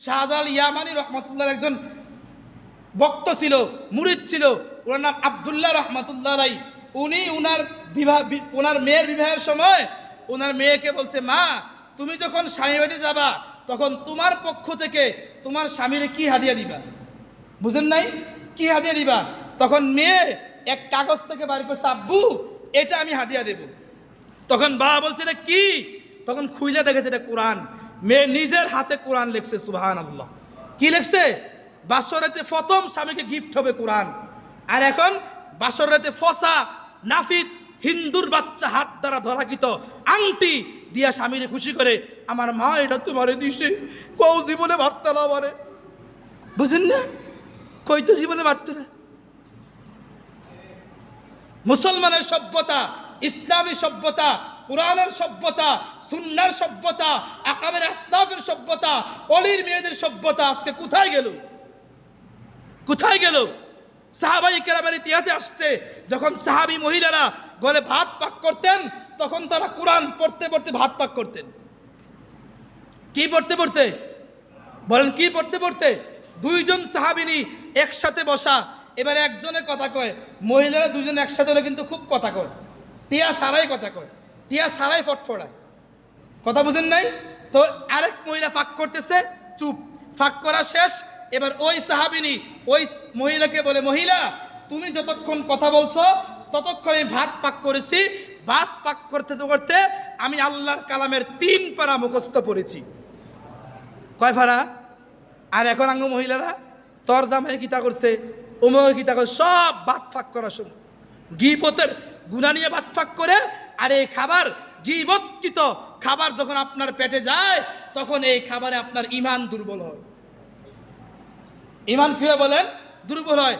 শাহজালাল ইয়ামানি রহমতুল্লাহ একজন ভক্ত ছিল, মুরিদ ছিল, ওনার নাম আব্দুল্লাহ রহমতুল্লাহ আলাই। উনি ওনার মেয়ের বিবাহের সময় ওনার মেয়েকে বলছে, মা তুমি যখন স্বামী বাড়িতে যাবা তখন তোমার পক্ষ থেকে তোমার স্বামীরে কি হাদিয়া দিবা? বুঝেন নাই? কি হাদিয়া দিবা? তখন মেয়ে এক কাগজ থেকে বাড়ি করছে, আব্বু এটা আমি হাদিয়া দেব। তখন বাবা বলছে এটা কি? তখন খুইলে দেখেছে এটা কোরআন। মেয়ে নিজের হাতে কোরআন লিখছে, সুবহানাল্লাহ। কি লিখছে? বাসরাতে প্রথম স্বামীকে গিফট হবে কোরআন। আর এখন বাসরাতে ফসা নাফিদ হিন্দুর বাচ্চা হাত দ্বারা ধরাকিত আংটি দিয়া স্বামীরে খুশি করে, আমার মা এটা তোমারে দিছে, কও জীবনে ভাবত না আমারে। বুঝেন না? কই তো জীবনে ভাবত না। মুসলমানের সভ্যতা, ইসলামী সভ্যতা, কোরআনের সভ্যতা, সুন্নাহর সভ্যতা, আকাবের আসলাফের সভ্যতা, অলির মেয়েদের সভ্যতা আজকে কোথায় গেল? কোথায় গেল? সাহাবায়ে কেরামের ইতিহাসে আসছে, যখন সাহাবী মহিলারা ঘরে ভাত পাক করতেন তখন তারা কোরআন পড়তে পড়তে ভাত পাক করতেন। কি পড়তে পড়তে? বলেন কি পড়তে পড়তে? দুইজন সাহাবিনী একসাথে বসা, এবারে একজনে কথা কয়, মহিলারা দুজন একসাথে হলে কিন্তু খুব কথা কয়, টিয়া সারাই কথা কয়, টিয়া সারাই ফটফড়ায়। কথা বুঝেন নাই? তো আরেক মহিলা ফাঁক করতেছে, চুপ। ফাঁক করা শেষ, এবার ওই সাহাবিনী ওই মহিলাকে বলে, মহিলা তুমি যতক্ষণ কথা বলছো ততক্ষণ আমি ভাত পাক করেছি, ভাত পাক করতে করতে আমি আল্লাহর কালামের 3 পারা মুখস্থ পড়েছি। কয় পারা? আর এখন আঙ্গ মহিলারা তোর জামাই কিতা করছে, ওমর কিতা করছে, সব ভাত ফাঁক করার সময় গীবতের গুনাহ নিয়ে ভাত ফাঁক করে। আর এই খাবার গীবতকৃত খাবার যখন আপনার পেটে যায় তখন এই খাবারে আপনার ঈমান দুর্বল হয়। ঈমান কি হয় বলেন? দুর্বল হয়।